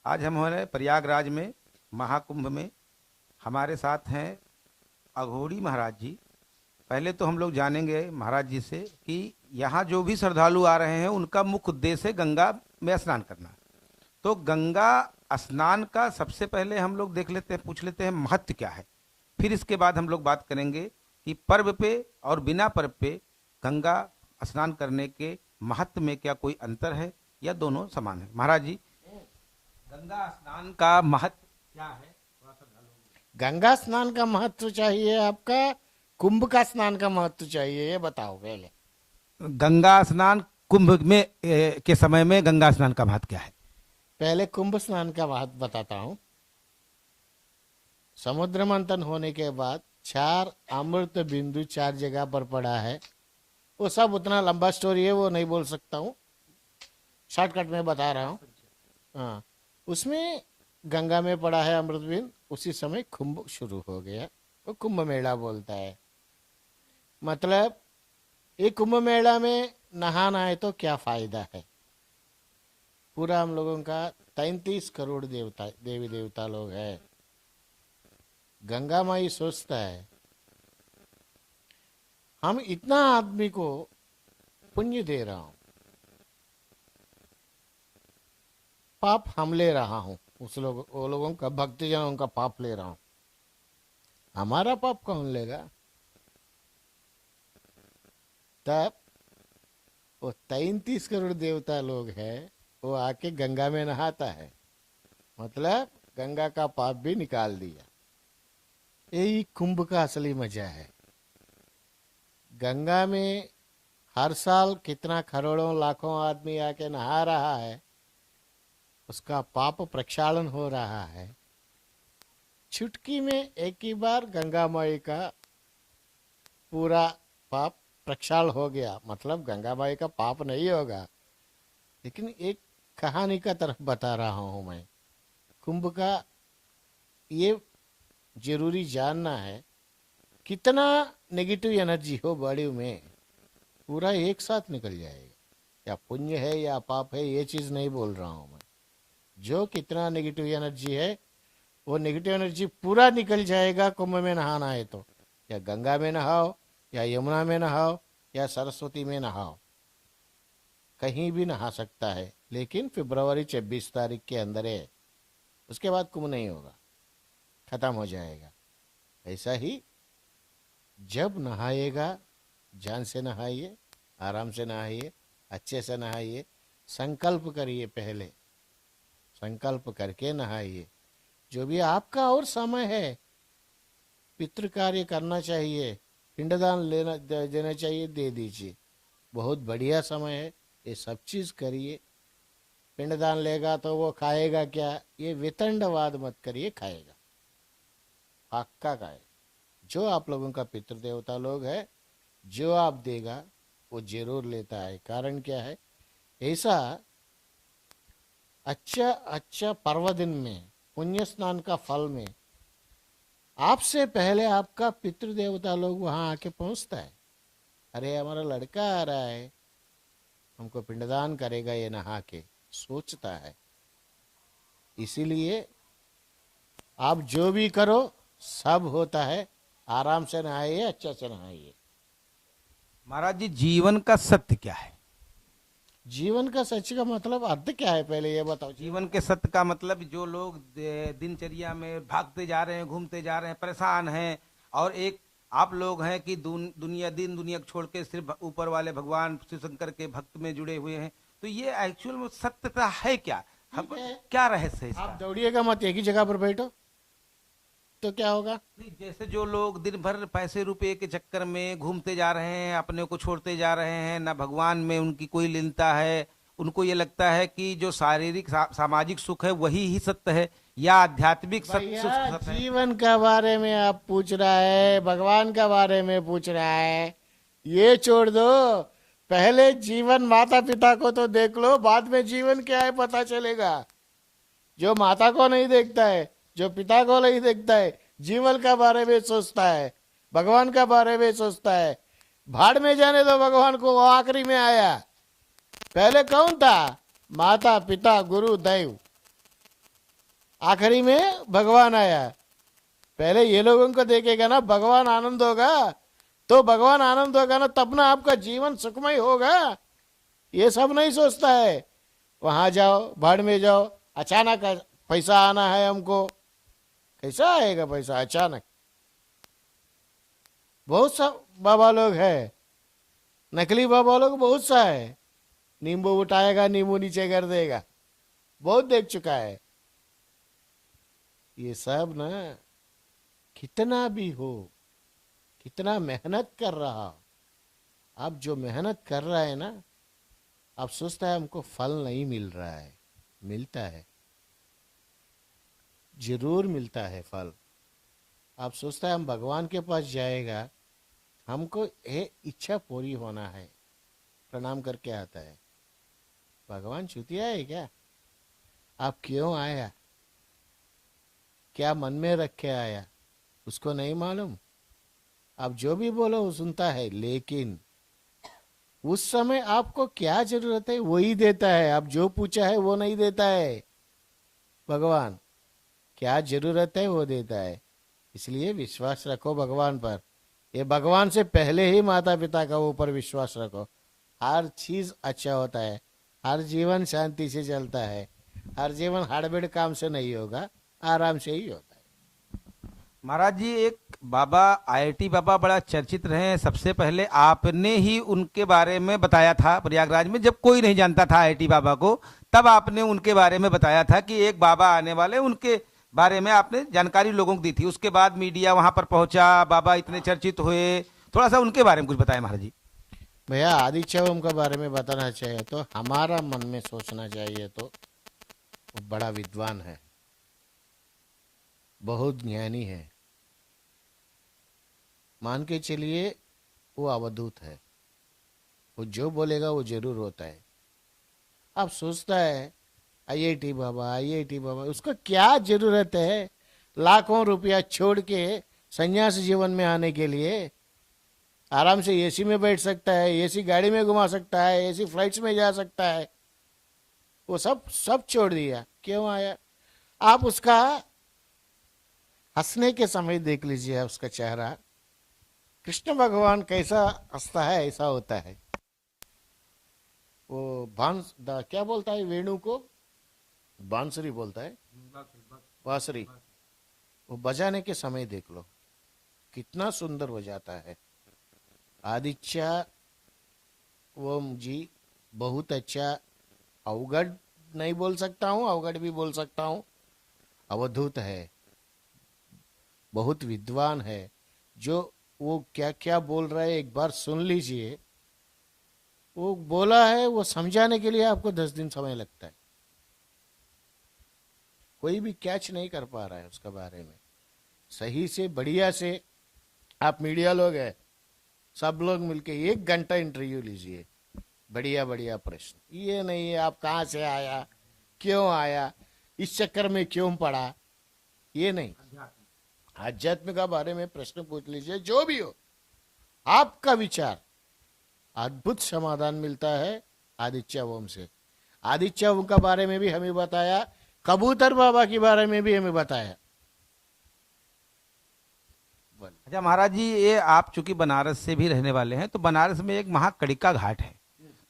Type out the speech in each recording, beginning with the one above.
आज हम हमारे प्रयागराज में महाकुंभ में हमारे साथ हैं अघोरी महाराज जी। पहले तो हम लोग जानेंगे महाराज जी से कि यहाँ जो भी श्रद्धालु आ रहे हैं उनका मुख्य उद्देश्य है गंगा में स्नान करना। तो गंगा स्नान का सबसे पहले हम लोग देख लेते हैं, पूछ लेते हैं महत्व क्या है। फिर इसके बाद हम लोग बात करेंगे कि पर्व पे और बिना पर्व पे गंगा स्नान करने के महत्व में क्या कोई अंतर है या दोनों समान है। महाराज जी, गंगा स्नान का महत्व क्या है? थोड़ा सा ढालो। गंगा स्नान का महत्व चाहिए आपका, कुंभ का स्नान का महत्व चाहिए, ये बताओ पहले। गंगा स्नान कुंभ में के समय में गंगा स्नान का महत्व क्या है? पहले कुंभ स्नान का महत्व बताता हूँ। समुद्र मंथन होने के बाद 4 अमृत बिंदु 4 जगह पर पड़ा है। वो सब उतना लंबा स्टोरी है, वो नहीं बोल सकता हूँ, शॉर्टकट में बता रहा हूँ। हाँ, उसमें गंगा में पड़ा है अमृत बिंदु। उसी समय कुंभ शुरू हो गया, वो कुंभ मेला बोलता है। मतलब ये कुंभ मेला में नहाना है तो क्या फायदा है। पूरा हम लोगों का 33 करोड़ देवता देवी देवता लोग हैं। गंगा माई सोचता है हम इतना आदमी को पुण्य दे रहा हूं, पाप हम ले रहा हूं, वो लोगों का, भक्तजनों का पाप ले रहा हूं, हमारा पाप कौन लेगा। तब वो 33 करोड़ देवता लोग हैं, वो आके गंगा में नहाता है, मतलब गंगा का पाप भी निकाल दिया। यही कुंभ का असली मजा है। गंगा में हर साल कितना करोड़ों लाखों आदमी आके नहा रहा है, उसका पाप प्रक्षालन हो रहा है। चुटकी में एक ही बार गंगा माई का पूरा पाप प्रक्षाल हो गया। मतलब गंगा माई का पाप नहीं होगा, लेकिन एक कहानी का तरफ बता रहा हूं मैं। कुंभ का ये जरूरी जानना है, कितना नेगेटिव एनर्जी हो बॉडी में पूरा एक साथ निकल जाएगा। या पुण्य है या पाप है, ये चीज नहीं बोल रहा हूं मैं। जो कितना नेगेटिव एनर्जी है वो नेगेटिव एनर्जी पूरा निकल जाएगा कुंभ में नहाना है तो। या गंगा में नहाओ, या यमुना में नहाओ, या सरस्वती में नहाओ, कहीं भी नहा सकता है, लेकिन फरवरी 26 तारीख के अंदर है। उसके बाद कुंभ नहीं होगा, खत्म हो जाएगा। ऐसा ही जब नहाएगा, जान से नहाइए, आराम से नहाइए, अच्छे से नहाइए, संकल्प करिए, पहले संकल्प करके नहाइए। जो भी आपका और समय है, पितृ कार्य करना चाहिए, पिंडदान लेना देना चाहिए, दे दीजिए। बहुत बढ़िया समय है, ये सब चीज करिए। पिंडदान लेगा तो वो खाएगा क्या, ये वितंडवाद मत करिए, खाएगा, पक्का खाएगा। जो आप लोगों का पितृ देवता लोग है, जो आप देगा वो जरूर लेता है। कारण क्या है, ऐसा अच्छा अच्छा पर्व दिन में, पुण्य स्नान का फल में, आपसे पहले आपका पितृ देवता लोग वहां आके पहुंचता है। अरे हमारा लड़का आ रहा है, हमको पिंडदान करेगा ये नहा के, सोचता है। इसीलिए आप जो भी करो सब होता है। आराम से नहाइए, अच्छा से नहाइए। महाराज जी, जीवन का सत्य क्या है? जीवन का सच का मतलब अर्थ क्या है, पहले ये बताओ। जीवन के सत्य का मतलब, जो लोग दिनचर्या में भागते जा रहे हैं, घूमते जा रहे हैं, परेशान हैं, और एक आप लोग हैं कि दुनिया को छोड़ के सिर्फ ऊपर वाले भगवान शिव शंकर के भक्त में जुड़े हुए हैं, तो ये एक्चुअल में सत्यता है क्या? हम क्या रहस्य है इसका? आप दौड़िएगा मत, एक ही जगह पर बैठो तो क्या होगा। नहीं, जैसे जो लोग दिन भर पैसे रुपए के चक्कर में घूमते जा रहे हैं, अपने को छोड़ते जा रहे हैं, ना भगवान में उनकी कोई लीनता है, उनको ये लगता है कि जो शारीरिक सामाजिक सुख है वही ही सत्य है, या आध्यात्मिक सत्य भैया, सत्य है। जीवन का बारे में आप पूछ रहा है, भगवान का बारे में पूछ रहा है, ये छोड़ दो। पहले जीवन माता पिता को तो देख लो, बाद में जीवन क्या है पता चलेगा। जो माता को नहीं देखता है, जो पिता को नहीं देखता है, जीवन का बारे में सोचता है, भगवान का बारे में सोचता है, भाड़ में जाने दो भगवान को, वो आखिरी में आया। पहले कौन था? माता पिता गुरु दैव। आखिरी में भगवान आया। पहले ये लोगों को देखेगा ना भगवान आनंद होगा, तो भगवान आनंद होगा ना तब ना आपका जीवन सुखमय होगा। ये सब नहीं सोचता है वहां जाओ भाड़ में जाओ, अचानक पैसा आना है हमको। कैसा आएगा पैसा अचानक? बहुत सा बाबा लोग है, नकली बाबा लोग बहुत सा है। नींबू उठाएगा नींबू नीचे कर देगा, बहुत देख चुका है। ये सब ना कितना भी हो, कितना मेहनत कर रहा, आप जो मेहनत कर रहा है ना, आप सोचता है हमको फल नहीं मिल रहा है, मिलता है, जरूर मिलता है फल। आप सोचता है हम भगवान के पास जाएगा, हमको ये इच्छा पूरी होना है, प्रणाम करके आता है। भगवान चूतिया है क्या? आप क्यों आया, क्या मन में रख के आया, उसको नहीं मालूम। आप जो भी बोलो वो सुनता है, लेकिन उस समय आपको क्या जरूरत है वही देता है। आप जो पूछा है वो नहीं देता है भगवान, क्या जरूरत है वो देता है। इसलिए विश्वास रखो भगवान पर। ये भगवान से पहले ही माता पिता का ऊपर विश्वास रखो, हर चीज अच्छा होता है, हर जीवन शांति से चलता है, हर जीवन हड़बड़ काम से नहीं होगा, आराम से ही होता है। महाराज जी, एक बाबा आईआईटी बाबा बड़ा चर्चित रहे हैं। सबसे पहले आपने ही उनके बारे में बताया था प्रयागराज में, जब कोई नहीं जानता था आईआईटी बाबा को, तब आपने उनके बारे में बताया था कि एक बाबा आने वाले, उनके बारे में आपने जानकारी लोगों को दी थी। उसके बाद मीडिया वहां पर पहुंचा, बाबा इतने चर्चित हुए। थोड़ा सा उनके बारे में कुछ बताएं महाराज जी। भैया आदित्यवम के बारे में बताना चाहिए तो हमारा मन में सोचना चाहिए तो वो बड़ा विद्वान है, बहुत ज्ञानी है, मान के चलिए वो अवधूत है, वो जो बोलेगा वो जरूर होता है। आप सोचता है आईआईटी बाबा, आईआईटी बाबा, उसको क्या जरूरत है लाखों रुपया छोड़ के संन्यास जीवन में आने के लिए? आराम से एसी में बैठ सकता है, एसी गाड़ी में घुमा सकता है, एसी फ्लाइट्स में जा सकता है। वो सब सब छोड़ दिया, क्यों आया? आप उसका हंसने के समय देख लीजिए उसका चेहरा, कृष्ण भगवान कैसा हंसता है ऐसा होता है। वो क्या बोलता है वेणु को? बांसुरी बोलता है, बांसुरी। वो बजाने के समय देख लो कितना सुंदर बजाता है। आदित्य ओम जी बहुत अच्छा, अवगढ़ नहीं बोल सकता हूँ, अवगढ़ भी बोल सकता हूँ, अवधूत है, बहुत विद्वान है। जो वो क्या क्या बोल रहा है एक बार सुन लीजिए। वो बोला है वो समझाने के लिए आपको 10 दिन समय लगता है, कोई भी कैच नहीं कर पा रहा है उसके बारे में सही से बढ़िया से। आप मीडिया लोग हैं, सब लोग मिलके 1 घंटा इंटरव्यू लीजिए, बढ़िया बढ़िया प्रश्न। ये नहीं है आप कहाँ से आया, क्यों आया, इस चक्कर में क्यों पड़ा, ये नहीं। आध्यात्म का बारे में प्रश्न पूछ लीजिए, जो भी हो आपका विचार, अद्भुत समाधान मिलता है आदित्य ओम से। आदित्य ओम का बारे में भी हमें बताया, कबूतर बाबा के बारे में भी हमें बताया। अच्छा महाराज जी, ये आप चूंकि बनारस से भी रहने वाले हैं, तो बनारस में एक महाकड़िका घाट है,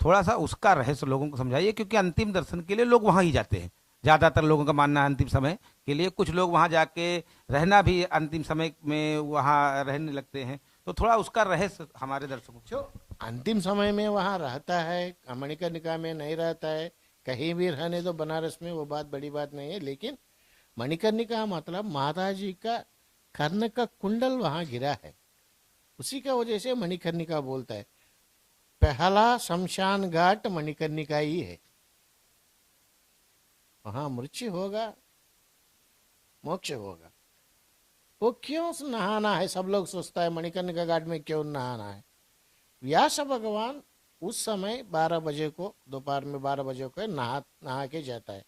थोड़ा सा उसका रहस्य लोगों को समझाइए, क्योंकि अंतिम दर्शन के लिए लोग वहां ही जाते हैं। ज्यादातर लोगों का मानना है अंतिम समय के लिए, कुछ लोग वहां जाके रहना भी अंतिम समय में वहां रहने लगते हैं। तो थोड़ा उसका रहस्य हमारे दर्शकों को। जो अंतिम समय में वहां रहता है, मणिकर्णिका में नहीं रहता है, कहीं भी रहने दो बनारस में, वो बात बड़ी बात नहीं है। लेकिन मणिकर्णिका मतलब माता जी का कर्ण का कुंडल वहां गिरा है, उसी का वजह से मणिकर्णिका बोलता है। पहला शमशान घाट मणिकर्णिका ही है, वहां मृत्यु होगा, मोक्ष होगा। वो क्यों नहाना है, सब लोग सोचता है मणिकर्णिका घाट में क्यों नहाना है। व्यास भगवान उस समय 12 बजे को, दोपहर में 12 बजे को नहा के जाता है,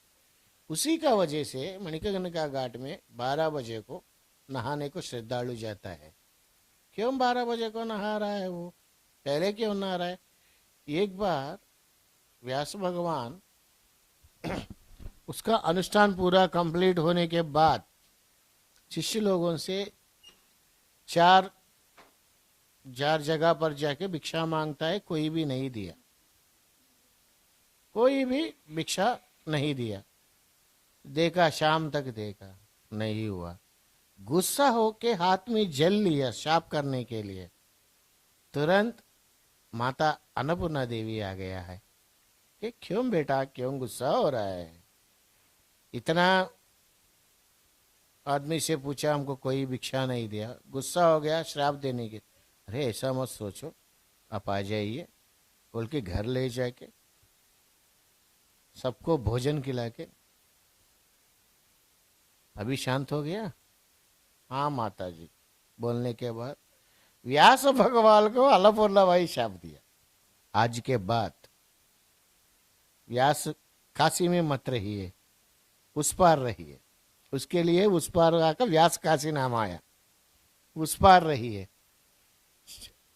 उसी का वजह से मणिकर्णिका घाट में 12 बजे को नहाने को श्रद्धालु जाता है। क्यों 12 बजे को नहा रहा है, वो पहले क्यों नहा रहा है? एक बार व्यास भगवान उसका अनुष्ठान पूरा कंप्लीट होने के बाद शिष्य लोगों से चार चार जगह पर जाके भिक्षा मांगता है, कोई भी नहीं दिया, कोई भी भिक्षा नहीं दिया। देखा, शाम तक देखा, नहीं हुआ। गुस्सा होके हाथ में जल लिया शाप करने के लिए। तुरंत माता अन्नपूर्णा देवी आ गया है कि क्यों बेटा, क्यों गुस्सा हो रहा है? इतना आदमी से पूछा, हमको कोई भिक्षा नहीं दिया, गुस्सा हो गया श्राप देने के। अरे ऐसा मत सोचो, आप आ जाइए बोल के घर ले जाके सबको भोजन खिला के अभी शांत हो गया। हाँ माता जी बोलने के बाद व्यास भगवान को अन्नपूर्णा भाई शाप दिया, आज के बाद व्यास काशी में मत रहिए, उस पार रहिए। उसके लिए उस पार आकर व्यास काशी नाम आया, उस पार रहिए।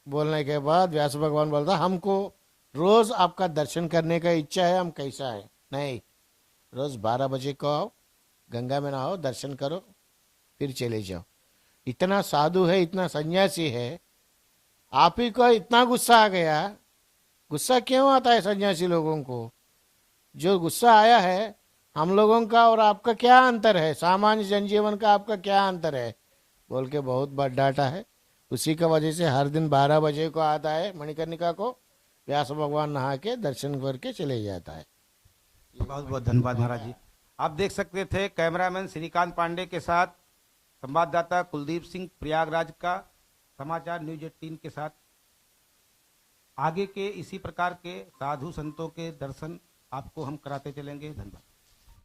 बोलने के बाद व्यास भगवान बोलता, हमको रोज आपका दर्शन करने का इच्छा है, हम कैसा है? नहीं, रोज 12 बजे को आओ, गंगा में नहाओ, दर्शन करो, फिर चले जाओ। इतना साधु है, इतना सन्यासी है, आप ही को इतना गुस्सा आ गया। गुस्सा क्यों आता है सन्यासी लोगों को? जो गुस्सा आया है, हम लोगों का और आपका क्या अंतर है? सामान्य जनजीवन का आपका क्या अंतर है? बोल के बहुत बार डांटा है। उसी का वजह से हर दिन 12 बजे को आता है मणिकर्णिका को, व्यास भगवान नहा के दर्शन करके चले जाता है। बहुत बहुत धन्यवाद महाराज जी। आप देख सकते थे कैमरामैन श्रीकांत पांडे के साथ संवाददाता कुलदीप सिंह प्रयागराज का समाचार न्यूज 18 के साथ। आगे के इसी प्रकार के साधु संतों के दर्शन आपको हम कराते चलेंगे। धन्यवाद।